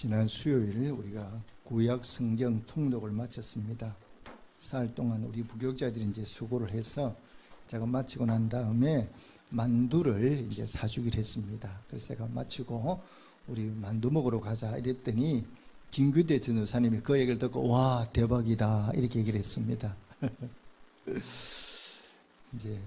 지난 수요일 우리가 구약 성경 통독을 마쳤습니다. 사흘 동안 우리 부교육자들이 이제 수고를 해서 제가 마치고 난 다음에 만두를 이제 사주기로 했습니다. 그래서 제가 마치고 우리 만두 먹으러 가자 이랬더니 김규대 전도사님이 그 얘기를 듣고 와 대박이다 이렇게 얘기를 했습니다. 이제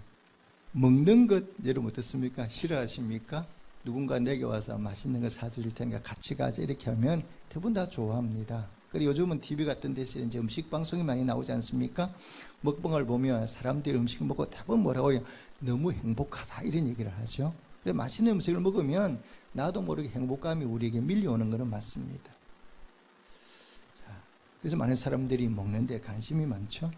먹는 것 여러분 어떻습니까? 싫어하십니까? 누군가 내게 와서 맛있는 거 사줄 테니까 같이 가자 이렇게 하면 대부분 다 좋아합니다. 그리고 요즘은 TV 같은 데서 이제 음식 방송이 많이 나오지 않습니까? 먹방을 보면 사람들이 음식을 먹고 대부분 뭐라고 해요? 너무 행복하다 이런 얘기를 하죠. 그래서 맛있는 음식을 먹으면 나도 모르게 행복감이 우리에게 밀려오는 것은 맞습니다. 그래서 많은 사람들이 먹는 데 관심이 많죠.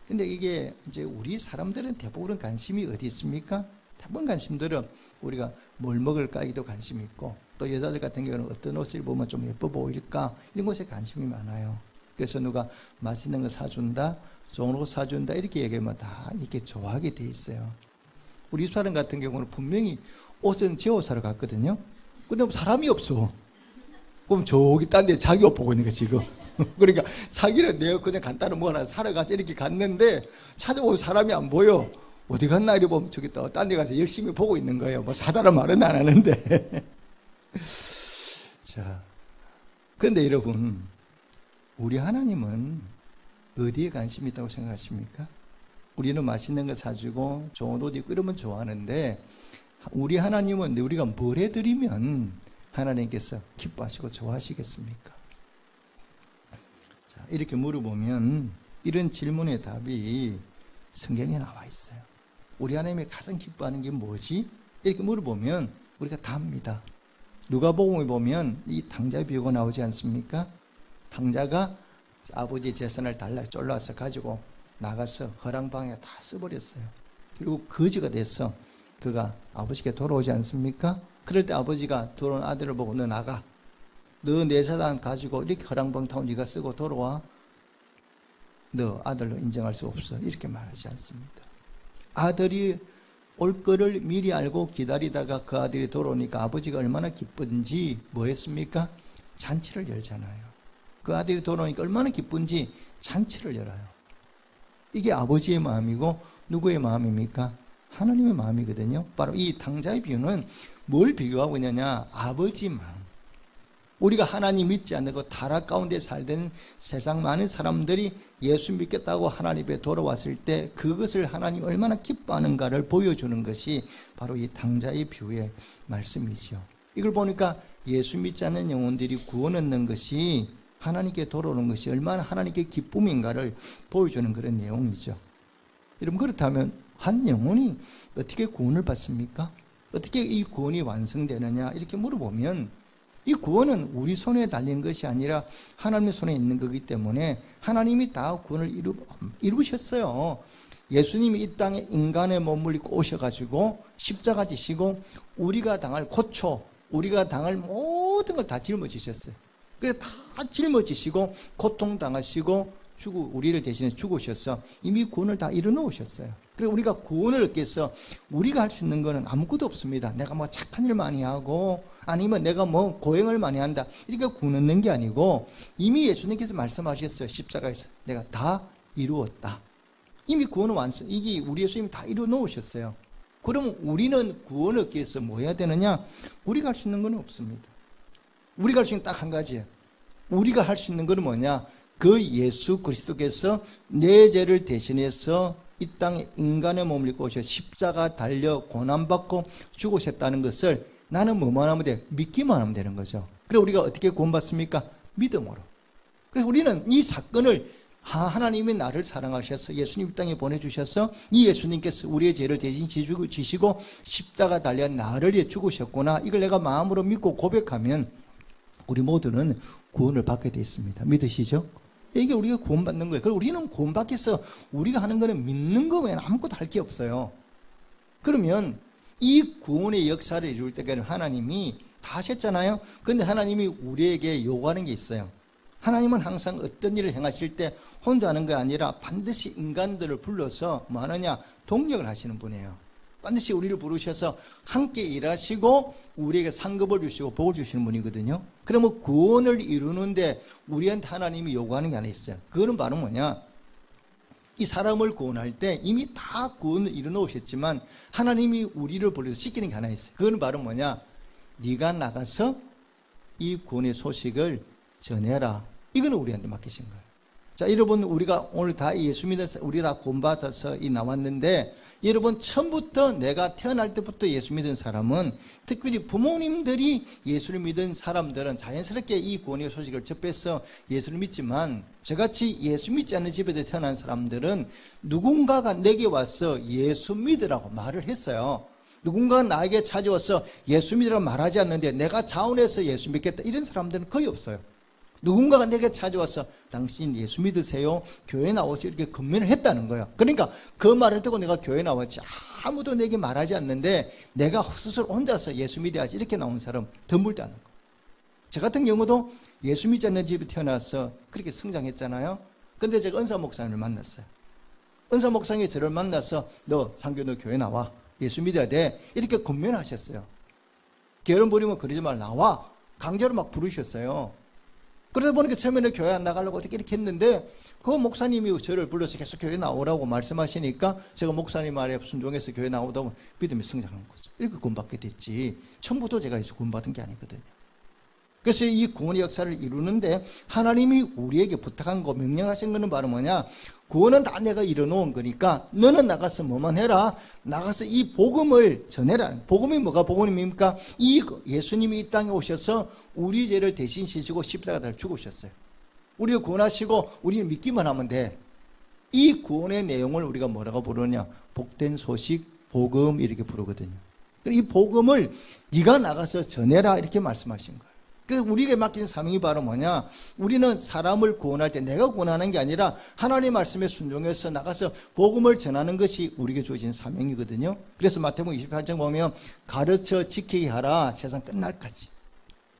근데 이게 이제 우리 사람들은 대부분 관심이 어디 있습니까? 대부분 관심들은 우리가 뭘 먹을까에도 관심이 있고 또 여자들 같은 경우는 어떤 옷을 보면 좀 예뻐 보일까 이런 것에 관심이 많아요. 그래서 누가 맛있는 거 사준다, 좋은 옷 사준다 이렇게 얘기하면 다 이렇게 좋아하게 돼 있어요. 우리 집사람 같은 경우는 분명히 옷은 제 옷 사러 갔거든요. 근데 사람이 없어. 그럼 저기 딴 데 자기 옷 보고 있는 거 지금. 그러니까 사기는 내가 그냥 간단한 뭐 하나 사러 가서 이렇게 갔는데 찾아보면 사람이 안 보여. 어디 갔나 이래 보면 저기 또 딴 데 가서 열심히 보고 있는 거예요. 뭐 사다란 말은 안 하는데. 자, 그런데 여러분, 우리 하나님은 어디에 관심이 있다고 생각하십니까? 우리는 맛있는 거 사주고 좋은 옷 입고 이러면 좋아하는데 우리 하나님은 우리가 뭘 해드리면 하나님께서 기뻐하시고 좋아하시겠습니까? 자, 이렇게 물어보면 이런 질문의 답이 성경에 나와 있어요. 우리 하나님이 가장 기뻐하는 게 뭐지? 이렇게 물어보면 우리가 다 합니다. 누가복음에 보면 이 당자 비유가 나오지 않습니까? 당자가 아버지 재산을 달라 쫄라서 가지고 나가서 허랑방에 다 써버렸어요. 그리고 거지가 돼서 그가 아버지께 돌아오지 않습니까? 그럴 때 아버지가 들어온 아들을 보고 너 나가. 너 내 재산 가지고 이렇게 허랑방 타고 네가 쓰고 돌아와. 너 아들로 인정할 수 없어. 이렇게 말하지 않습니다. 아들이 올 거를 미리 알고 기다리다가 그 아들이 돌아오니까 아버지가 얼마나 기쁜지 뭐 했습니까? 잔치를 열잖아요. 그 아들이 돌아오니까 얼마나 기쁜지 잔치를 열어요. 이게 아버지의 마음이고 누구의 마음입니까? 하나님의 마음이거든요. 바로 이 당자의 비유는 뭘 비교하고 있느냐? 아버지 마음. 우리가 하나님 믿지 않고 타락 가운데 살던 세상 많은 사람들이 예수 믿겠다고 하나님 앞에 돌아왔을 때 그것을 하나님 얼마나 기뻐하는가를 보여주는 것이 바로 이 당자의 비유의 말씀이죠. 이걸 보니까 예수 믿지 않는 영혼들이 구원 얻는 것이 하나님께 돌아오는 것이 얼마나 하나님께 기쁨인가를 보여주는 그런 내용이죠. 여러분 그렇다면 한 영혼이 어떻게 구원을 받습니까? 어떻게 이 구원이 완성되느냐 이렇게 물어보면 이 구원은 우리 손에 달린 것이 아니라 하나님의 손에 있는 거기 때문에 하나님이 다 구원을 이루셨어요. 예수님이 이 땅에 인간의 몸을 입고 오셔가지고 십자가 지시고 우리가 당할 고초, 우리가 당할 모든 걸 다 짊어지셨어요. 그래서 다 짊어지시고 고통당하시고 우리를 대신해 죽으셔서 이미 구원을 다 이루어놓으셨어요. 그리고 우리가 구원을 얻기 위해서 우리가 할 수 있는 것은 아무것도 없습니다. 내가 뭐 착한 일 많이 하고 아니면 내가 뭐 고행을 많이 한다 이렇게 구원 얻는 게 아니고 이미 예수님께서 말씀하셨어요. 십자가에서 내가 다 이루었다. 이미 구원은 완성. 이게 우리 예수님이 다 이루어놓으셨어요. 그러면 우리는 구원 얻기 위해서 뭐 해야 되느냐? 우리가 할 수 있는 건 없습니다. 우리가 할 수 있는 딱 한 가지예요. 우리가 할 수 있는 건 뭐냐? 그 예수 그리스도께서 내 죄를 대신해서 이 땅에 인간의 몸을 입고 오셔 십자가 달려 고난받고 죽으셨다는 것을 나는 뭐만 하면 돼? 믿기만 하면 되는 거죠. 그래서 우리가 어떻게 구원받습니까? 믿음으로. 그래서 우리는 이 사건을 하나님이 나를 사랑하셔서 예수님 이 땅에 보내주셔서 이 예수님께서 우리의 죄를 대신 지시고 십자가 달려 나를 위해 죽으셨구나. 이걸 내가 마음으로 믿고 고백하면 우리 모두는 구원을 받게 되어 있습니다. 믿으시죠? 이게 우리가 구원받는 거예요. 그리고 우리는 구원받기 위해서 우리가 하는 거는 믿는 거 외에는 아무것도 할 게 없어요. 그러면 이 구원의 역사를 이룰 때까지 하나님이 다 하셨잖아요. 그런데 하나님이 우리에게 요구하는 게 있어요. 하나님은 항상 어떤 일을 행하실 때 혼자 하는 게 아니라 반드시 인간들을 불러서 뭐 하느냐? 동력을 하시는 분이에요. 반드시 우리를 부르셔서 함께 일하시고 우리에게 상급을 주시고 복을 주시는 분이거든요. 그러면 구원을 이루는데 우리한테 하나님이 요구하는 게 하나 있어요. 그거는 바로 뭐냐? 이 사람을 구원할 때 이미 다 구원을 이루어놓으셨지만 하나님이 우리를 불러서 시키는 게 하나 있어요. 그거는 바로 뭐냐? 네가 나가서 이 구원의 소식을 전해라. 이거는 우리한테 맡기신 거예요. 자, 여러분, 우리가 오늘 다 예수 믿어서 우리가 다 구원받아서 나왔는데, 여러분, 처음부터 내가 태어날 때부터 예수 믿은 사람은, 특별히 부모님들이 예수를 믿은 사람들은 자연스럽게 이 구원의 소식을 접해서 예수를 믿지만, 저같이 예수 믿지 않는 집에서 태어난 사람들은 누군가가 내게 와서 예수 믿으라고 말을 했어요. 누군가가 나에게 찾아와서 예수 믿으라고 말하지 않는데 내가 자원해서 예수 믿겠다, 이런 사람들은 거의 없어요. 누군가가 내게 찾아와서 당신 예수 믿으세요? 교회 나오세요? 이렇게 건면을 했다는 거예요. 그러니까 그 말을 듣고 내가 교회 나왔지, 아무도 내게 말하지 않는데 내가 스스로 혼자서 예수 믿어야지, 이렇게 나온 사람 드물다는 거예요. 저 같은 경우도 예수 믿지 않는 집에 태어나서 그렇게 성장했잖아요. 근데 제가 은사 목사님을 만났어요. 은사 목사님이 저를 만나서 너 상교 너 교회 나와, 예수 믿어야 돼, 이렇게 건면하셨어요. 게으름 부리면 그러지 말고 나와, 강제로 막 부르셨어요. 그러다 보니까 처음에는 교회 안 나가려고 어떻게 이렇게 했는데, 그 목사님이 저를 불러서 계속 교회 나오라고 말씀하시니까 제가 목사님 말에 순종해서 교회 나오다 보면 믿음이 성장하는 거죠. 이렇게 구원받게 됐지, 처음부터 제가 예수 구원받은 게 아니거든요. 그래서 이 구원의 역사를 이루는데 하나님이 우리에게 부탁한 거, 명령하신 거는 바로 뭐냐? 구원은 다 내가 이뤄놓은 거니까 너는 나가서 뭐만 해라. 나가서 이 복음을 전해라. 복음이 뭐가 복음입니까? 이 예수님이 이 땅에 오셔서 우리 죄를 대신 지시고 십자가를 죽으셨어요. 우리를 구원하시고 우리를 믿기만 하면 돼. 이 구원의 내용을 우리가 뭐라고 부르냐? 복된 소식, 복음, 이렇게 부르거든요. 이 복음을 네가 나가서 전해라, 이렇게 말씀하신 거예요. 그래서 우리에게 맡긴 사명이 바로 뭐냐? 우리는 사람을 구원할 때 내가 구원하는 게 아니라 하나님의 말씀에 순종해서 나가서 복음을 전하는 것이 우리에게 주어진 사명이거든요. 그래서 마태복음 28장 보면 가르쳐 지키게 하라, 세상 끝날까지.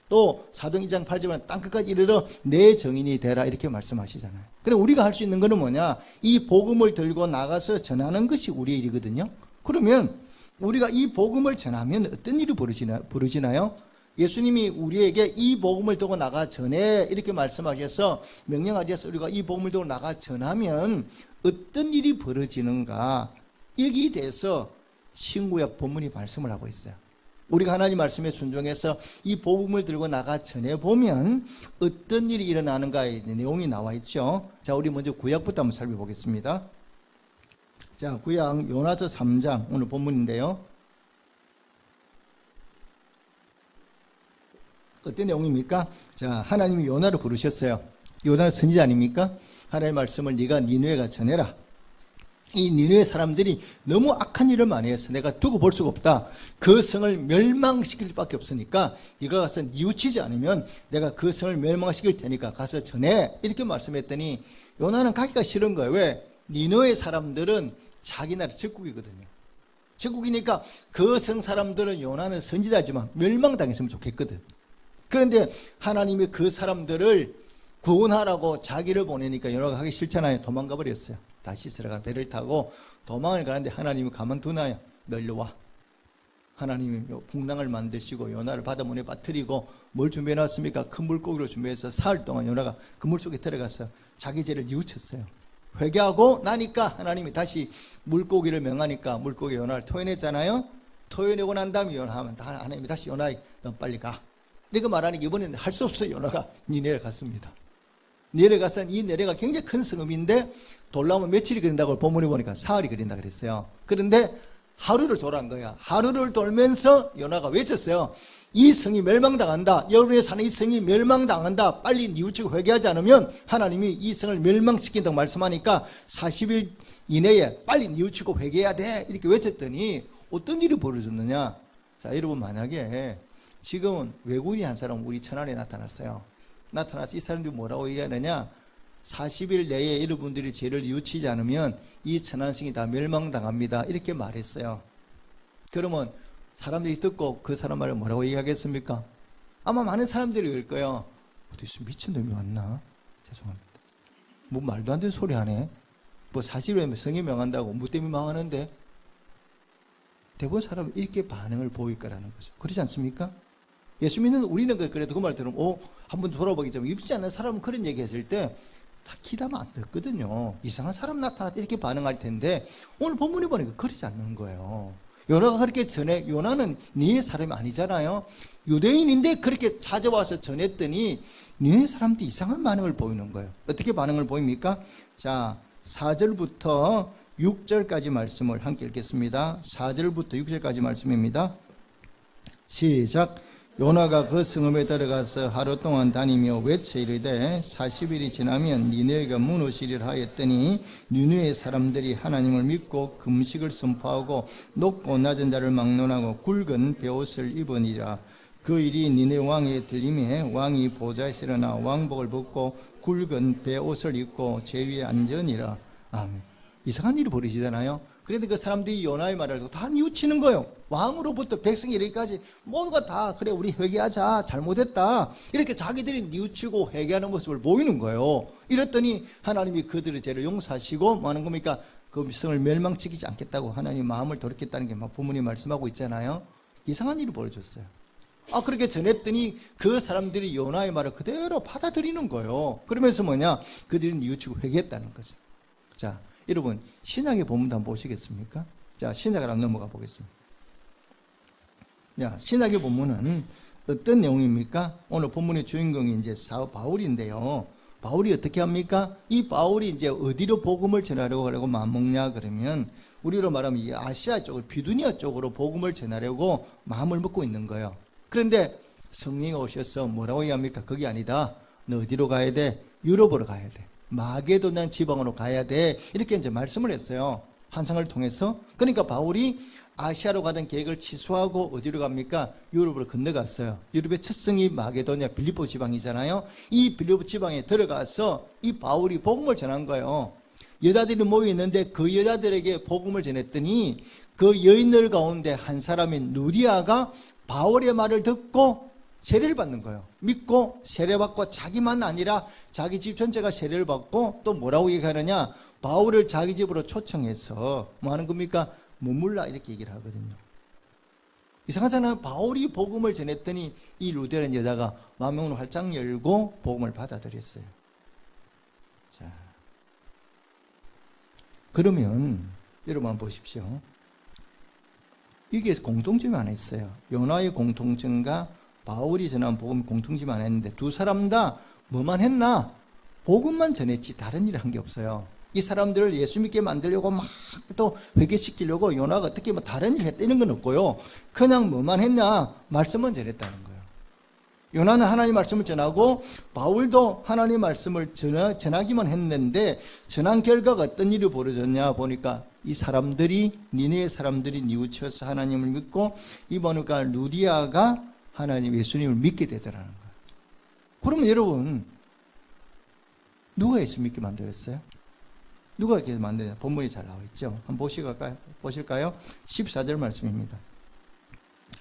또 사도행 2장 8절은 땅끝까지 이르러 내 정인이 되라, 이렇게 말씀하시잖아요. 그래, 우리가 할 수 있는 것은 뭐냐? 이 복음을 들고 나가서 전하는 것이 우리의 일이거든요. 그러면 우리가 이 복음을 전하면 어떤 일이 벌어지나요? 예수님이 우리에게 이 복음을 들고 나가 전해, 이렇게 말씀하셔서 명령하셔서 우리가 이 복음을 들고 나가 전하면 어떤 일이 벌어지는가, 여기에 대해서 신구약 본문이 말씀을 하고 있어요. 우리가 하나님 말씀에 순종해서 이 복음을 들고 나가 전해보면 어떤 일이 일어나는가의 내용이 나와 있죠. 자, 우리 먼저 구약부터 한번 살펴보겠습니다. 자, 구약 요나서 3장 오늘 본문인데요. 어떤 내용입니까? 자, 하나님이 요나를 부르셨어요. 요나는 선지자 아닙니까? 하나님의 말씀을 네가 니느웨가 전해라. 이 니느웨 사람들이 너무 악한 일을 많이 해서 내가 두고 볼 수가 없다. 그 성을 멸망시킬 수밖에 없으니까 네가 가서 뉘우치지 않으면 내가 그 성을 멸망시킬 테니까 가서 전해, 이렇게 말씀했더니 요나는 가기가 싫은 거예요. 왜? 니느웨 사람들은 자기 나라 적국이거든요. 적국이니까 그 성 사람들은 요나는 선지자지만 멸망당했으면 좋겠거든. 그런데 하나님이 그 사람들을 구원하라고 자기를 보내니까 요나가 하기 싫잖아요. 도망가 버렸어요. 다시 들어가 배를 타고 도망을 가는데 하나님이 가만두나요? 너 일로 와. 하나님이 풍랑을 만드시고 요나를 바다문에 빠뜨리고 뭘 준비해놨습니까? 큰 물고기를 준비해서 사흘 동안 요나가 그 물속에 들어가서 자기 죄를 뉘우쳤어요. 회개하고 나니까 하나님이 다시 물고기를 명하니까 물고기 요나를 토해냈잖아요. 토해내고 난 다음에 요나하면 하나님이 다시 요나, 너 빨리 가. 내가 말하니 이번에는 할 수 없어요. 요나가 니네를 갔습니다. 내려가서 이 내려가 굉장히 큰 성읍인데 돌아오면 며칠이 걸린다고 본문에 보니까 사흘이 걸린다 그랬어요. 그런데 하루를 돌아간 거야. 하루를 돌면서 요나가 외쳤어요. 이 성이 멸망당한다. 여러분이 사는 이 성이 멸망당한다. 빨리 뉘우치고 회개하지 않으면 하나님이 이 성을 멸망시킨다고 말씀하니까 40일 이내에 빨리 뉘우치고 회개해야 돼. 이렇게 외쳤더니 어떤 일이 벌어졌느냐. 자, 여러분, 만약에 지금은 외국인이 한 사람 우리 천안에 나타났어요. 나타나서 이 사람들이 뭐라고 얘기하느냐? 40일 내에 여러분들이 죄를 뉘우치지 않으면 이 천안성이 다 멸망당합니다. 이렇게 말했어요. 그러면 사람들이 듣고 그 사람 말을 뭐라고 얘기하겠습니까? 아마 많은 사람들이 그럴 거예요. 어디서 미친놈이 왔나? 죄송합니다. 뭐 말도 안 되는 소리 하네. 뭐 40일에 성이 명한다고 뭐 때문에 망하는데? 대부분 사람은 이렇게 반응을 보일 거라는 거죠. 그렇지 않습니까? 예수 믿는 우리는 그래도 그 말 들으면 한번 돌아보기 좀 입지 않는 사람은 그런 얘기 했을 때 다 기다면 안 듣거든요. 이상한 사람 나타났다 이렇게 반응할 텐데 오늘 본문에 보니까 그러지 않는 거예요. 요나가 그렇게 전해, 요나는 니네 사람이 아니잖아요. 유대인인데 그렇게 찾아와서 전했더니 니네 사람들이 이상한 반응을 보이는 거예요. 어떻게 반응을 보입니까? 자, 4절부터 6절까지 말씀을 함께 읽겠습니다. 4절부터 6절까지 말씀입니다. 시작. 요나가 그 성읍에 들어가서 하루 동안 다니며 외쳐 이르되 40일이 지나면 니느웨가 무너지리라 하였더니 니느웨 사람들이 하나님을 믿고 금식을 선포하고 높고 낮은 자를 막론하고 굵은 베옷을 입으니라. 그 일이 니느웨 왕에 들림에 왕이 보좌에서 일어나 왕복을 벗고 굵은 베옷을 입고 제 위에 앉으니라. 아멘. 이상한 일이 벌어지잖아요. 그런데 그 사람들이 요나의 말을 듣고 다 뉘우치는 거예요. 왕으로부터 백성이 이르기까지 모두가 다 그래 우리 회개하자 잘못했다 이렇게 자기들이 뉘우치고 회개하는 모습을 보이는 거예요. 이랬더니 하나님이 그들의 죄를 용서하시고 뭐 하는 겁니까? 그 백성을 멸망시키지 않겠다고 하나님 마음을 돌이켰다는 게 막 부모님 말씀하고 있잖아요. 이상한 일이 벌어졌어요. 그렇게 전했더니 그 사람들이 요나의 말을 그대로 받아들이는 거예요. 그러면서 뭐냐? 그들이 뉘우치고 회개했다는 거죠. 자, 여러분 신약의 본문도 한번 보시겠습니까? 자, 신약을 한번 넘어가 보겠습니다. 자, 신약의 본문은 어떤 내용입니까? 오늘 본문의 주인공이 이제 바울인데요. 바울이 어떻게 합니까? 이 바울이 이제 어디로 복음을 전하려고 하려고 마음먹냐 그러면 우리로 말하면 이 아시아 쪽으로 비두니아 쪽으로 복음을 전하려고 마음을 먹고 있는 거예요. 그런데 성령이 오셔서 뭐라고 얘기합니까? 그게 아니다. 너 어디로 가야 돼? 유럽으로 가야 돼. 마게도냐 지방으로 가야 돼. 이렇게 이제 말씀을 했어요. 환상을 통해서. 그러니까 바울이 아시아로 가던 계획을 취소하고 어디로 갑니까? 유럽으로 건너갔어요. 유럽의 첫 성이 마게도냐 빌립보 지방이잖아요. 이 빌립보 지방에 들어가서 이 바울이 복음을 전한 거예요. 여자들이 모여 있는데 그 여자들에게 복음을 전했더니 그 여인들 가운데 한 사람인 누디아가 바울의 말을 듣고 세례를 받는 거예요. 믿고 세례받고 자기만 아니라 자기 집 전체가 세례를 받고 또 뭐라고 얘기하느냐? 바울을 자기 집으로 초청해서 뭐 하는 겁니까? 머물라 이렇게 얘기를 하거든요. 이상하잖아요. 바울이 복음을 전했더니 이 루데라는 여자가 마음을 활짝 열고 복음을 받아들였어요. 자, 그러면 여러분 한번 보십시오. 이게 공통점이 하나 있어요. 요나의 공통점과 바울이 전한 복음 공통점이 하나 있는데 두 사람 다 뭐만 했나? 복음만 전했지 다른 일을 한 게 없어요. 이 사람들을 예수 믿게 만들려고 막 또 회개시키려고 요나가 어떻게 뭐 다른 일을 했다 이런 건 없고요. 그냥 뭐만 했냐? 말씀만 전했다는 거예요. 요나는 하나님 말씀을 전하고 바울도 하나님 말씀을 전하기만 했는데 전한 결과가 어떤 일이 벌어졌냐 보니까 이 사람들이 니네의 사람들이 뉘우쳐서 하나님을 믿고 이 보니까 루디아가 하나님 예수님을 믿게 되더라는 거예요. 그러면 여러분 누가 예수 믿게 만들었어요? 누가 이렇게 만들었냐? 본문이 잘 나와 있죠. 한번 보실까요? 14절 말씀입니다.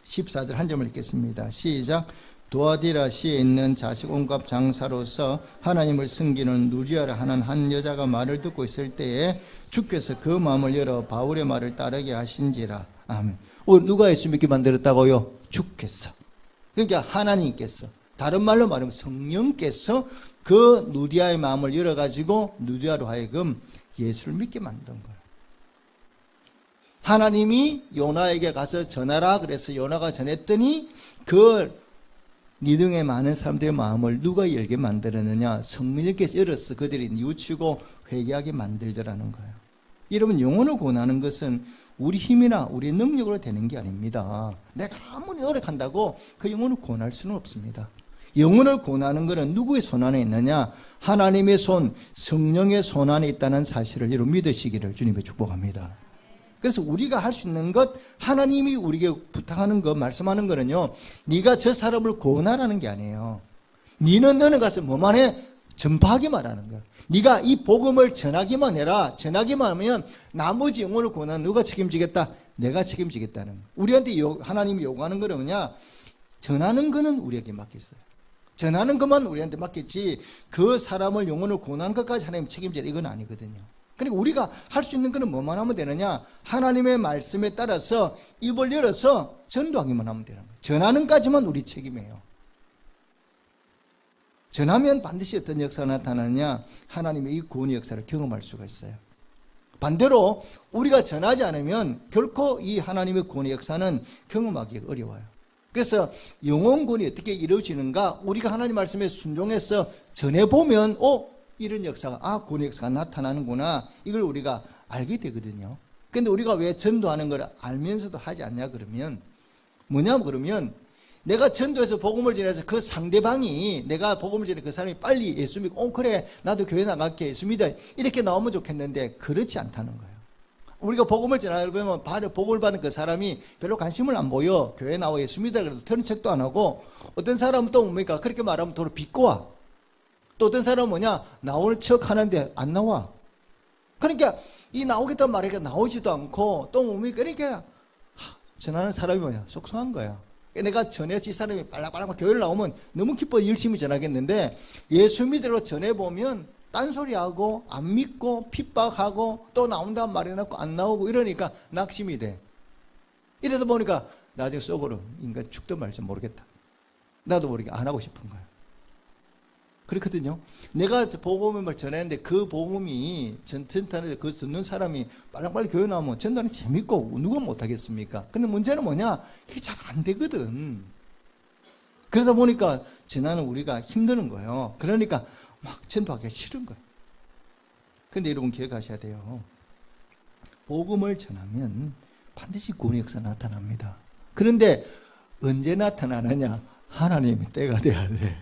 14절 한 점을 읽겠습니다. 시작. 도아디라 시에 있는 자식 온갖 장사로서 하나님을 섬기는 누리아라 하는 한 여자가 말을 듣고 있을 때에 주께서 그 마음을 열어 바울의 말을 따르게 하신지라. 아멘. 누가 예수 믿게 만들었다고요? 주께서. 그러니까 하나님께서. 다른 말로 말하면 성령께서 그 누디아의 마음을 열어가지고 누디아로 하여금 예수를 믿게 만든 거예요. 하나님이 요나에게 가서 전하라 그래서 요나가 전했더니 그 니등에 많은 사람들의 마음을 누가 열게 만들었느냐? 성령께서 열어서 그들이 뉘우치고 회개하게 만들더라는 거예요. 여러분 영혼을 구원하는 것은 우리 힘이나 우리 능력으로 되는 게 아닙니다. 내가 아무리 노력한다고 그 영혼을 구원할 수는 없습니다. 영혼을 구원하는 것은 누구의 손 안에 있느냐? 하나님의 손, 성령의 손 안에 있다는 사실을 여러분 믿으시기를 주님의 축복합니다. 그래서 우리가 할 수 있는 것, 하나님이 우리에게 부탁하는 것, 말씀하는 거는요, 네가 저 사람을 구원하라는 게 아니에요. 너는 가서 뭐만 해? 전파하기만 하는 거야. 네가 이 복음을 전하기만 해라. 전하기만 하면 나머지 영혼을 구원하는 누가 책임지겠다? 내가 책임지겠다는 거야. 우리한테 하나님이 요구하는 거는 뭐냐? 전하는 거는 우리에게 맡겼어요. 전하는 것만 우리한테 맡겼지 그 사람을 영혼을 구원한 것까지 하나님 책임지라 이건 아니거든요. 그러니까 우리가 할 수 있는 것은 뭐만 하면 되느냐? 하나님의 말씀에 따라서 입을 열어서 전도하기만 하면 되는 거예요. 전하는까지만 우리 책임이에요. 전하면 반드시 어떤 역사가 나타나느냐? 하나님의 이 구원의 역사를 경험할 수가 있어요. 반대로 우리가 전하지 않으면 결코 이 하나님의 구원의 역사는 경험하기 어려워요. 그래서 영혼 구원이 어떻게 이루어지는가? 우리가 하나님 말씀에 순종해서 전해보면 이런 역사가, 구원의 역사가 나타나는구나. 이걸 우리가 알게 되거든요. 근데 우리가 왜 전도하는 걸 알면서도 하지 않냐 그러면 뭐냐면 그러면 내가 전도해서 복음을 전해서 그 상대방이 내가 복음을 전해 그 사람이 빨리 예수 믿고 그래 나도 교회 나갈게 예수 믿어 이렇게 나오면 좋겠는데 그렇지 않다는 거예요. 우리가 복음을 전하다 보면 복음을 받은 그 사람이 별로 관심을 안 보여. 교회 나와 예수 믿어 그래도 들은 척도 안 하고 어떤 사람은 또 뭡니까? 그렇게 말하면 도로 비꼬아. 또 어떤 사람은 뭐냐? 나올 척 하는데 안 나와. 그러니까 이 나오겠다는 말이니까 나오지도 않고 또 뭡니까? 그러니까 전하는 사람이 뭐냐? 속상한 거야. 내가 전해서 이 사람이 빨랑빨랑 교회를 나오면 너무 기뻐 열심히 전하겠는데 예수 믿으러 전해보면 딴소리하고 안 믿고 핍박하고 또 나온다는 말이 해놓고 안 나오고 이러니까 낙심이 돼. 이러다 보니까 나중에 속으로 인간 죽든 말지 모르겠다. 나도 모르게 안 하고 싶은 거야. 그렇거든요. 내가 복음을 전했는데 그 복음이 전탄에 그 듣는 사람이 빨리 교회 나오면 전도는 재밌고 누가 못하겠습니까? 근데 문제는 뭐냐? 이게 잘 안 되거든. 그러다 보니까 전하는 우리가 힘드는 거예요. 그러니까 막 전도하기가 싫은 거예요. 그런데 여러분 기억하셔야 돼요. 복음을 전하면 반드시 구원의 역사 나타납니다. 그런데 언제 나타나느냐? 하나님의 때가 돼야 돼.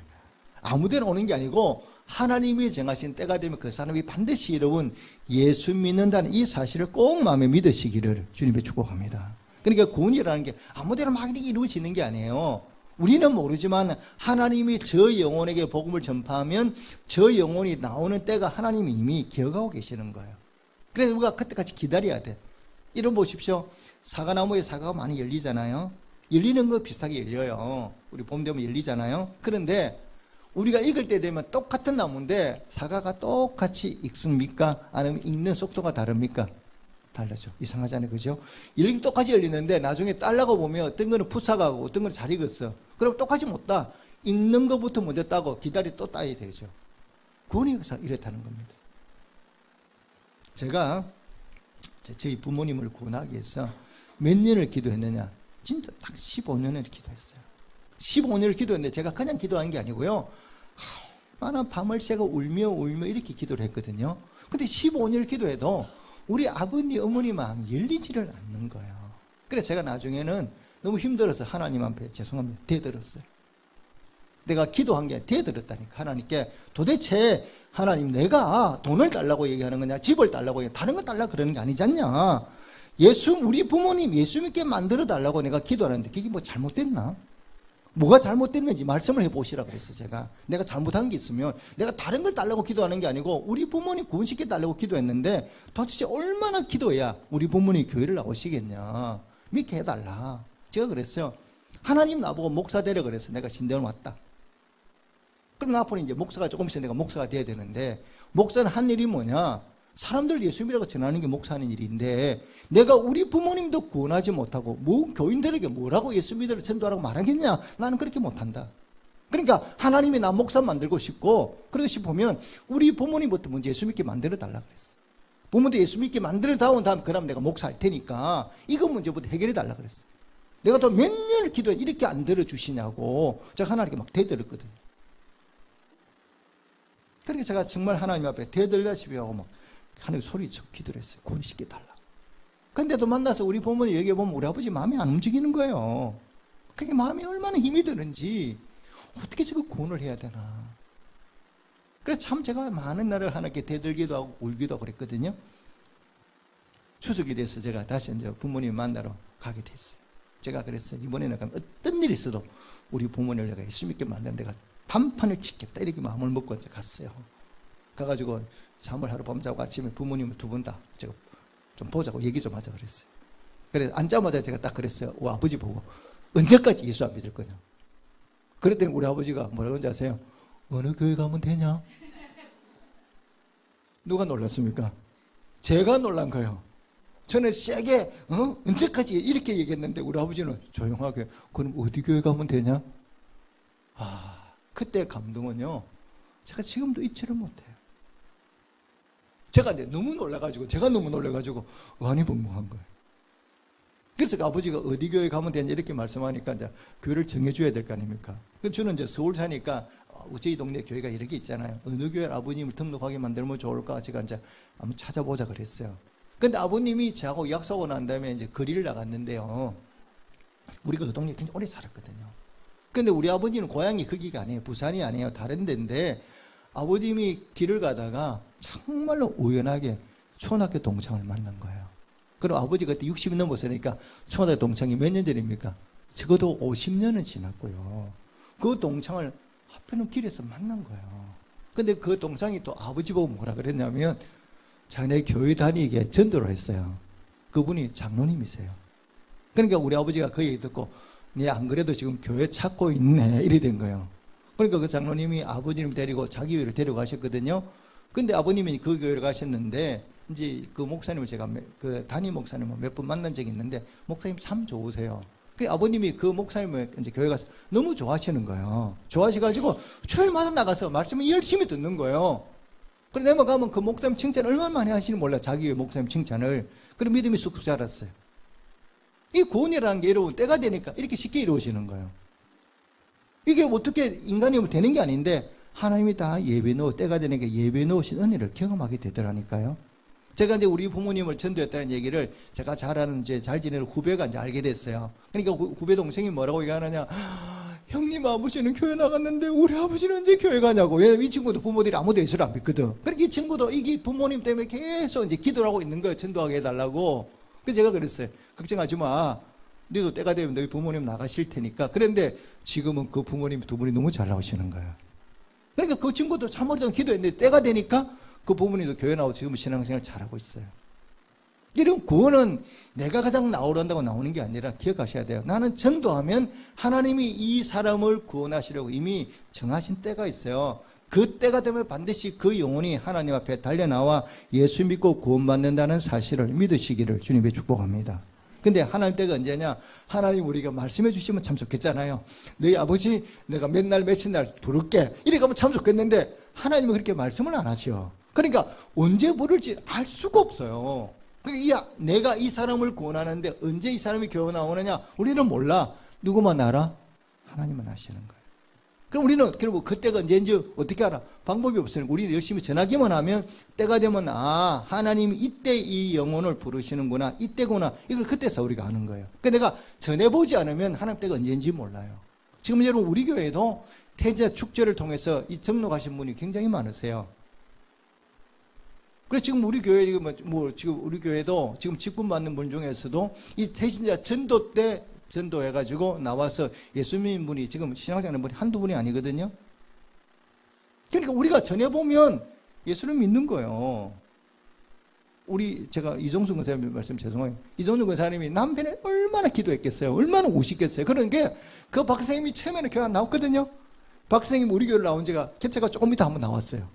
아무데나 오는 게 아니고 하나님이 정하신 때가 되면 그 사람이 반드시 여러분 예수 믿는다는 이 사실을 꼭 마음에 믿으시기를 주님의 축복합니다. 그러니까 구원이라는 게 아무데나 막 이루어지는 게 아니에요. 우리는 모르지만 하나님이 저 영혼에게 복음을 전파하면 저 영혼이 나오는 때가 하나님이 이미 기억하고 계시는 거예요. 그래서 우리가 그때까지 기다려야 돼. 이런 보십시오. 사과나무에 사과가 많이 열리잖아요. 열리는 거 비슷하게 열려요. 우리 봄 되면 열리잖아요. 그런데 우리가 익을 때 되면 똑같은 나무인데 사과가 똑같이 익습니까? 아니면 익는 속도가 다릅니까? 달라져. 이상하잖아요. 그죠? 열리기 똑같이 열리는데 나중에 딸라고 보면 어떤 거는 풋사과고 어떤 거는 잘 익었어. 그럼 똑같이 못 따. 익는 것부터 먼저 따고 기다리 또 따야 되죠. 구원의 역사 이렇다는 겁니다. 제가 저희 부모님을 구원하기 위해서 몇 년을 기도했느냐? 진짜 딱 15년을 기도했어요. 15년을 기도했는데 제가 그냥 기도한 게 아니고요. 얼마나 밤을 새고 울며 이렇게 기도를 했거든요. 근데 15년을 기도해도 우리 아버님, 어머니 마음이 열리지를 않는 거예요. 그래서 제가 나중에는 너무 힘들어서 하나님 앞에 죄송합니다. 대들었어요. 내가 기도한 게 대들었다니까. 하나님께 도대체 하나님 내가 돈을 달라고 얘기하는 거냐, 집을 달라고 얘기하냐, 다른 거 달라고 그러는 게 아니지 않냐. 우리 부모님 예수 믿게 만들어 달라고 내가 기도하는데 그게 뭐 잘못됐나? 뭐가 잘못됐는지 말씀을 해보시라 그랬어요. 제가 내가 잘못한 게 있으면 내가 다른 걸 달라고 기도하는 게 아니고 우리 부모님 구원시켜 달라고 기도했는데 도대체 얼마나 기도해야 우리 부모님 교회를 나오시겠냐, 믿게 해달라. 제가 그랬어요. 하나님 나보고 목사 되려 그래서 내가 신대원 왔다. 그럼 앞으로 이제 목사가 조금 있으면 내가 목사가 돼야 되는데, 목사는 한 일이 뭐냐, 사람들 예수 믿으라고 전하는 게 목사하는 일인데 내가 우리 부모님도 구원하지 못하고 교인들에게 뭐라고 예수 믿으라고 전도하라고 말하겠냐? 나는 그렇게 못한다. 그러니까 하나님이 나 목사 만들고 싶고 그러고 싶으면 우리 부모님부터 먼저 예수 믿게 만들어 달라고 그랬어. 부모도 예수 믿게 만들어 다운 다음 그럼 내가 목사할 테니까 이거 문제부터 해결해 달라고 그랬어. 내가 또 몇 년을 기도해 이렇게 안 들어주시냐고 제가 하나님께 막 대들었거든요. 그러니까 제가 정말 하나님 앞에 대들다시피 하고 막 하나님 소리쳐 기도를 했어요. 구원시켜 달라. 근데도 만나서 우리 부모님 얘기해보면 우리 아버지 마음이 안 움직이는 거예요. 그게 마음이 얼마나 힘이 드는지 어떻게 저거 구원을 해야 되나. 그래서 참 제가 많은 날을 하나님께 대들기도 하고 울기도 하고 그랬거든요. 추석이 돼서 제가 다시 이제 부모님 만나러 가게 됐어요. 제가 그랬어요. 이번에는 어떤 일이 있어도 우리 부모님을 내가 예수 믿게 만드는 데가 단판을 치겠다 이렇게 마음을 먹고 이제 갔어요. 가가지고 잠을 하루 밤 자고 아침에 부모님을 두 분 다 제가 좀 보자고 얘기 좀 하자 그랬어요. 그래서 앉자마자 제가 딱 그랬어요. 우리 아버지 보고 언제까지 예수 안 믿을 거냐. 그랬더니 우리 아버지가 뭐라고 하는지 아세요? 어느 교회 가면 되냐? 누가 놀랐습니까? 제가 놀란 거예요. 저는 세게 언제까지 이렇게 얘기했는데 우리 아버지는 조용하게 그럼 어디 교회 가면 되냐? 그때 감동은요, 제가 지금도 잊지를 못해요. 제가 너무 놀라가지고 어안이벙벙한 거예요. 그래서 그 아버지가 어디 교회 가면 되냐 이렇게 말씀하니까 이제 교회를 정해줘야 될 거 아닙니까? 저는 이제 서울 사니까 저희 동네 교회가 이런 게 있잖아요. 어느 교회 아버님을 등록하게 만들면 좋을까 제가 이제 한번 찾아보자 그랬어요. 근데 아버님이 저하고 약속하고 난 다음에 이제 거리를 나갔는데요. 우리가 그 동네에 굉장히 오래 살았거든요. 근데 우리 아버지는 고향이 거기가 아니에요. 부산이 아니에요. 다른 데인데 아버님이 길을 가다가 정말로 우연하게 초등학교 동창을 만난 거예요. 그럼 아버지 그때 60이 넘었으니까 초등학교 동창이 몇 년 전입니까? 적어도 50년은 지났고요. 그 동창을 하필은 길에서 만난 거예요. 근데 그 동창이 또 아버지 보고 뭐라 그랬냐면 자네 교회 다니게 전도를 했어요. 그분이 장로님이세요. 그러니까 우리 아버지가 그 얘기 듣고 네 안 그래도 지금 교회 찾고 있네 이래 된 거예요. 그러니까 그 장로님이 아버지님 데리고 자기 교회를 데려가셨거든요. 근데 아버님이 그 교회를 가셨는데 이제 그 목사님을 제가 그 담임 목사님을 몇 번 만난 적이 있는데 목사님 참 좋으세요. 그 아버님이 그 목사님을 이제 교회 가서 너무 좋아하시는 거예요. 좋아하셔가지고 주일마다 나가서 말씀을 열심히 듣는 거예요. 그래 내가 가면 그 목사님 칭찬 얼마나 많이 하시는지 몰라. 자기 교회 목사님 칭찬을. 그래 믿음이 쑥쑥 자랐어요. 이 구원이라는 게 여러분 때가 되니까 이렇게 쉽게 이루어지는 거예요. 이게 어떻게 인간이 되는 게 아닌데 하나님이 다 예배 넣어 때가 되니까 예배 넣으신 은혜를 경험하게 되더라니까요. 제가 이제 우리 부모님을 전도했다는 얘기를 제가 잘 아는 이제 잘 지내는 후배가 이제 알게 됐어요. 그러니까 후배 동생이 뭐라고 얘기하느냐? 형님 아버지는 교회 나갔는데 우리 아버지는 언제 교회 가냐고. 왜 이 친구도 부모들이 아무도 예수를 안 믿거든. 그러니까 이 친구도 이게 부모님 때문에 계속 이제 기도를 하고 있는 거예요. 전도하게 해달라고. 그래서 제가 그랬어요. 걱정하지 마. 너도 때가 되면 너희 부모님 나가실 테니까. 그런데 지금은 그 부모님 두 분이 너무 잘 나오시는 거예요. 그러니까 그 친구도 참 오래동안 기도했는데 때가 되니까 그 부모님도 교회 나오고 지금 신앙생활 잘하고 있어요. 이런 구원은 내가 가장 나오란다고 나오는 게 아니라 기억하셔야 돼요. 나는 전도하면 하나님이 이 사람을 구원하시려고 이미 정하신 때가 있어요. 그 때가 되면 반드시 그 영혼이 하나님 앞에 달려나와 예수 믿고 구원받는다는 사실을 믿으시기를 주님께 축복합니다. 근데 하나님 때가 언제냐? 하나님 우리가 말씀해 주시면 참 좋겠잖아요. 너희 아버지 내가 맨날 며칠 날 부를게 이래 가면 참 좋겠는데 하나님은 그렇게 말씀을 안 하셔. 그러니까 언제 부를지 알 수가 없어요. 그러니까 내가 이 사람을 구원하는데 언제 이 사람이 교회 나오느냐? 우리는 몰라. 누구만 알아? 하나님만 아시는 거예요. 그럼 우리는 결국 그때가 언제인지 어떻게 알아? 방법이 없으니까 우리는 열심히 전하기만 하면 때가 되면 하나님이 이때 이 영혼을 부르시는구나. 이때구나. 이걸 그때서 우리가 아는 거예요. 그러니까 내가 전해보지 않으면 하나님 때가 언제인지 몰라요. 지금 여러분 우리 교회도 태자 축제를 통해서 이 등록하신 분이 굉장히 많으세요. 그래서 지금 우리 교회 지금 우리 교회도 지금 직분 받는 분 중에서도 이 태신자 전도 때 전도해가지고 나와서 예수 믿는 분이 지금 신앙생활 하는 분이 한두 분이 아니거든요. 그러니까 우리가 전해보면 예수를 믿는 거예요. 제가 이종수 권사님 말씀 죄송해요. 이종수 권사님이 남편에 얼마나 기도했겠어요. 얼마나 우시겠어요. 그러니까 그 박사님이 처음에는 교회 안 나왔거든요. 박사님 우리 교회를 나온 지가 캡처가 조금 이따 한번 나왔어요.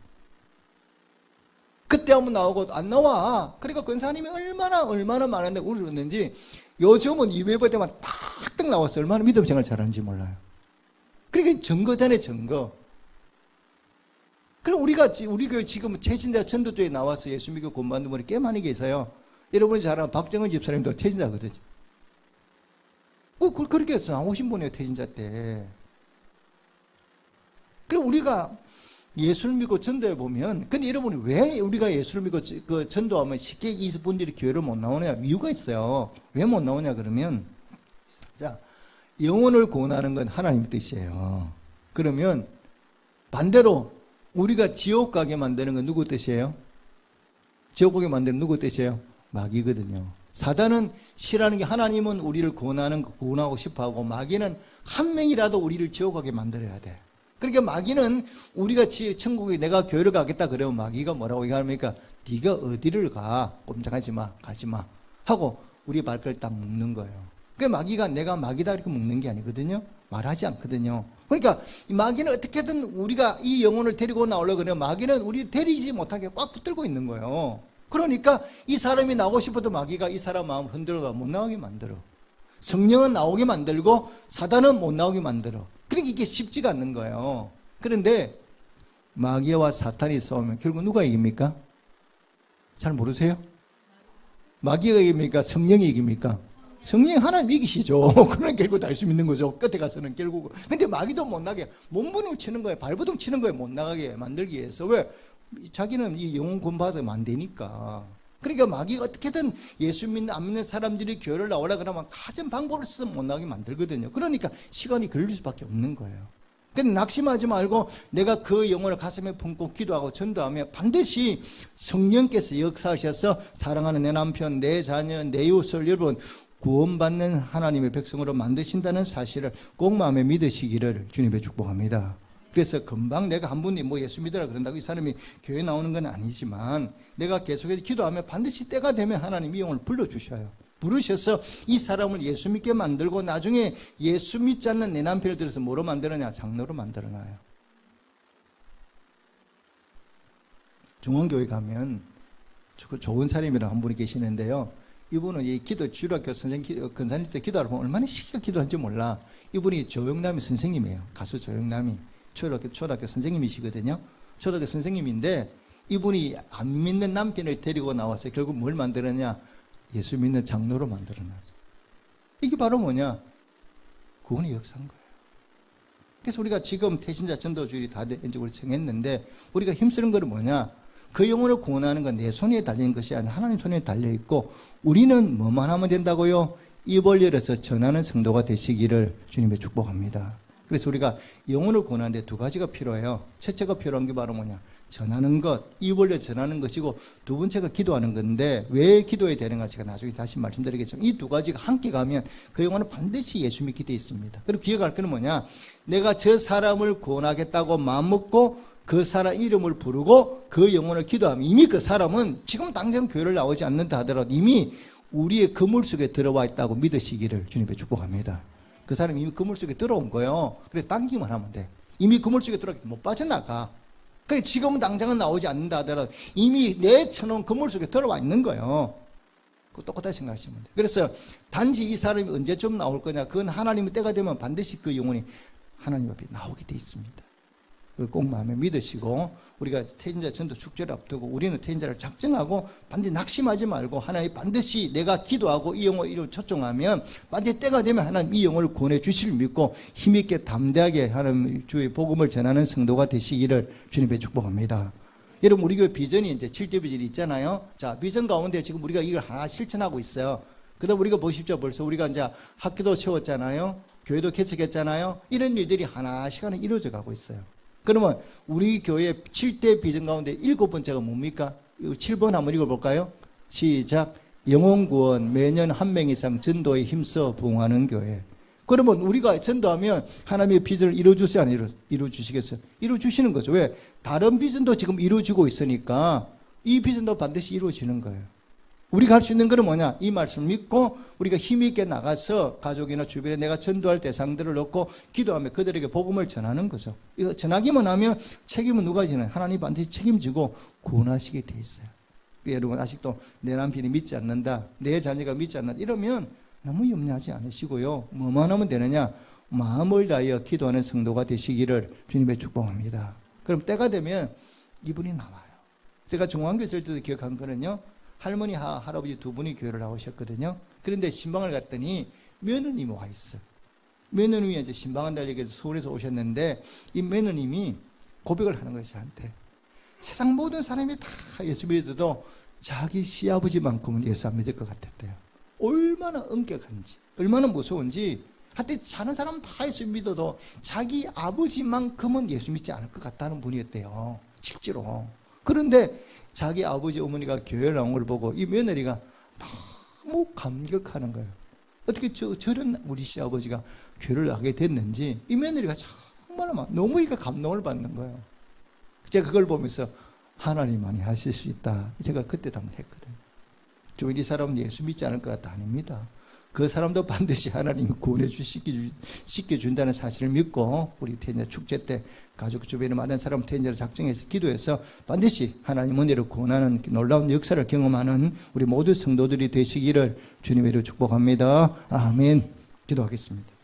그때 한번 나오고 안 나와. 그러니까 권사님이 얼마나 많은데 울었는지 요즘은 예배 때만 딱딱 나왔어요. 얼마나 믿음 생활 잘하는지 몰라요. 그러니까 증거잖아요, 증거. 그럼 우리 교회 지금 최신자 전도교에 나와서 예수 믿고 구원받는 분이 꽤 많이 계세요. 여러분이 잘 아는 박정은 집사님도 최신자거든요. 그렇게 해서 나오신 분이에요, 태신자 때. 그럼 우리가 예수를 믿고 전도해 보면, 근데 여러분이 왜 우리가 예수를 믿고 그 전도하면 쉽게 이분들이 교회를 못 나오냐? 이유가 있어요. 왜 못 나오냐 그러면, 자, 영혼을 구원하는 건 하나님의 뜻이에요. 그러면 반대로 우리가 지옥 가게 만드는 건 누구 뜻이에요? 지옥 가게 만드는 누구 뜻이에요? 마귀거든요. 사단은 싫어하는 게 하나님은 우리를 구원하고 싶어하고 마귀는 한 명이라도 우리를 지옥 가게 만들어야 돼. 그러니까 마귀는 우리가 천국에 내가 교회를 가겠다 그러면 마귀가 뭐라고 얘기합니까? 네가 어디를 가? 꼼짝하지 마. 가지 마. 하고 우리 발걸음 딱 묶는 거예요. 그러니까 마귀가 내가 마귀다 이렇게 묶는 게 아니거든요. 말하지 않거든요. 그러니까 이 마귀는 어떻게든 우리가 이 영혼을 데리고 나오려고 그러면 마귀는 우리 데리지 못하게 꽉 붙들고 있는 거예요. 그러니까 이 사람이 나오고 싶어도 마귀가 이 사람 마음 흔들어가 못 나오게 만들어. 성령은 나오게 만들고 사단은 못 나오게 만들어. 그러니까 이게 쉽지가 않는 거예요. 그런데 마귀와 사탄이 싸우면 결국 누가 이깁니까? 잘 모르세요? 마귀가 이깁니까? 성령이 이깁니까? 성령이 하나님 이기시죠. 그러니까 결국 다 할 수 있는 거죠. 끝에 가서는 결국. 근데 마귀도 못 나게 몸부림을 치는 거예요. 발버둥 치는 거예요. 못 나가게 만들기 위해서. 왜? 자기는 이 영혼 구원받으면 안 되니까. 그러니까 마귀가 어떻게든 예수 믿는 안 믿는 사람들이 교회를 나오라 그러면 가진 방법을 써서 못 나가게 만들거든요. 그러니까 시간이 걸릴 수밖에 없는 거예요. 근데 낙심하지 말고 내가 그 영혼을 가슴에 품고 기도하고 전도하면 반드시 성령께서 역사하셔서 사랑하는 내 남편, 내 자녀, 내 이웃을 여러분 구원받는 하나님의 백성으로 만드신다는 사실을 꼭 마음에 믿으시기를 주님의 축복합니다. 그래서 금방 내가 한 분이 뭐 예수 믿으라 그런다고 이 사람이 교회 나오는 건 아니지만 내가 계속해서 기도하면 반드시 때가 되면 하나님 이 영혼을 불러주셔요. 부르셔서 이 사람을 예수 믿게 만들고 나중에 예수 믿지 않는 내 남편을 들어서 뭐로 만들어냐? 장로로 만들어놔요. 중원교회 가면 좋은 사람이랑 한 분이 계시는데요. 이분은 이 기도 주일학교 선생님 근사님 때 기도하러 보면 얼마나 시기가 기도하는지 몰라. 이분이 조영남이 선생님이에요. 가수 조영남이 초등학교 선생님이시거든요. 초등학교 선생님인데 이분이 안 믿는 남편을 데리고 나와서 결국 뭘 만들었냐? 예수 믿는 장로로 만들어놨어요. 이게 바로 뭐냐? 구원의 역사인 거예요. 그래서 우리가 지금 태신자 전도주일이 다 이제 우리 정했는데 우리가 힘쓰는 건 뭐냐? 그 영혼을 구원하는 건 내 손에 달린 것이 아니라 하나님 손에 달려있고 우리는 뭐만 하면 된다고요? 입을 열어서 전하는 성도가 되시기를 주님의 축복합니다. 그래서 우리가 영혼을 구원하는데 두 가지가 필요해요. 첫째가 필요한 게 바로 뭐냐? 전하는 것, 입을 열어 전하는 것이고 두 번째가 기도하는 건데 왜 기도해야 되는가 제가 나중에 다시 말씀드리겠지만 이 두 가지가 함께 가면 그 영혼은 반드시 예수 믿게 돼 있습니다. 그리고 기억할 거는 뭐냐? 내가 저 사람을 구원하겠다고 마음먹고 그 사람 이름을 부르고 그 영혼을 기도하면 이미 그 사람은 지금 당장 교회를 나오지 않는다 하더라도 이미 우리의 그물 속에 들어와 있다고 믿으시기를 주님의 축복합니다. 그 사람이 이미 그물 속에 들어온 거예요. 그래서 당기만 하면 돼. 이미 그물 속에 들어왔기 못 빠져나가. 그래 지금은 당장은 나오지 않는다 하더라도 이미 내 쳐놓은 그물 속에 들어와 있는 거예요. 그거 똑같이 생각하시면 돼요. 그래서 단지 이 사람이 언제쯤 나올 거냐? 그건 하나님의 때가 되면 반드시 그 영혼이 하나님 앞에 나오게 돼 있습니다. 그걸 꼭 마음에 믿으시고 우리가 태신자 전도 축제를 앞두고 우리는 태신자를 작정하고 반드시 낙심하지 말고 하나님 반드시 내가 기도하고 이 영혼 이름을 초청하면 반드시 때가 되면 하나님 이 영혼을 구원해 주실 믿고 힘있게 담대하게 하나님 주의 복음을 전하는 성도가 되시기를 주님의 축복합니다. 여러분 우리 교회 비전이 이제 7대 비전이 있잖아요. 자 비전 가운데 지금 우리가 이걸 하나 실천하고 있어요. 그다음 우리가 보십시오. 벌써 우리가 이제 학교도 채웠잖아요. 교회도 개척했잖아요. 이런 일들이 하나씩 하나 이루어져 가고 있어요. 그러면 우리 교회 7대 비전 가운데 7번째가 뭡니까? 7번 한번 읽어볼까요? 시작. 영혼구원 매년 1명 이상 전도에 힘써 부흥하는 교회. 그러면 우리가 전도하면 하나님의 비전을 이루어주세요? 안 이루어주시겠어요? 이루어주시는 거죠. 왜? 다른 비전도 지금 이루어지고 있으니까 이 비전도 반드시 이루어지는 거예요. 우리가 할 수 있는 것은 뭐냐? 이 말씀을 믿고 우리가 힘있게 나가서 가족이나 주변에 내가 전도할 대상들을 넣고 기도하며 그들에게 복음을 전하는 거죠. 이거 전하기만 하면 책임은 누가 지나요? 하나님 반드시 책임지고 구원하시게 돼 있어요. 여러분 아직도 내 남편이 믿지 않는다, 내 자녀가 믿지 않는다 이러면 너무 염려하지 않으시고요. 뭐만 하면 되느냐? 마음을 다하여 기도하는 성도가 되시기를 주님의 축복합니다. 그럼 때가 되면 이분이 나와요. 제가 중앙교회 있을 때도 기억한 거는요. 할머니, 할아버지 두 분이 교회를 나오셨거든요. 그런데 신방을 갔더니 며느님이 와 있어요. 며느님이 이제 신방한다고 얘기해서 서울에서 오셨는데 이 며느님이 고백을 하는 거예요, 저한테. 세상 모든 사람이 다 예수 믿어도 자기 시아버지만큼은 예수 안 믿을 것 같았대요. 얼마나 엄격한지, 얼마나 무서운지. 하여튼 자는 사람 다 예수 믿어도 자기 아버지만큼은 예수 믿지 않을 것 같다는 분이었대요. 실제로. 그런데 자기 아버지 어머니가 교회를 나온 걸 보고 이 며느리가 너무 감격하는 거예요. 어떻게 저런 우리 시아버지가 교회를 나게 됐는지 이 며느리가 정말 너무 감동을 받는 거예요. 제가 그걸 보면서 하나님만이 하실 수 있다. 제가 그때도 한번 했거든요. 이 사람은 예수 믿지 않을 것 같다. 아닙니다. 그 사람도 반드시 하나님이 구원해 시켜준다는 사실을 믿고 우리 태인자 축제 때 가족 주변에 많은 사람 태인자를 작정해서 기도해서 반드시 하나님 은혜로 구원하는 놀라운 역사를 경험하는 우리 모두 성도들이 되시기를 주님의 이름으로 축복합니다. 아멘. 기도하겠습니다.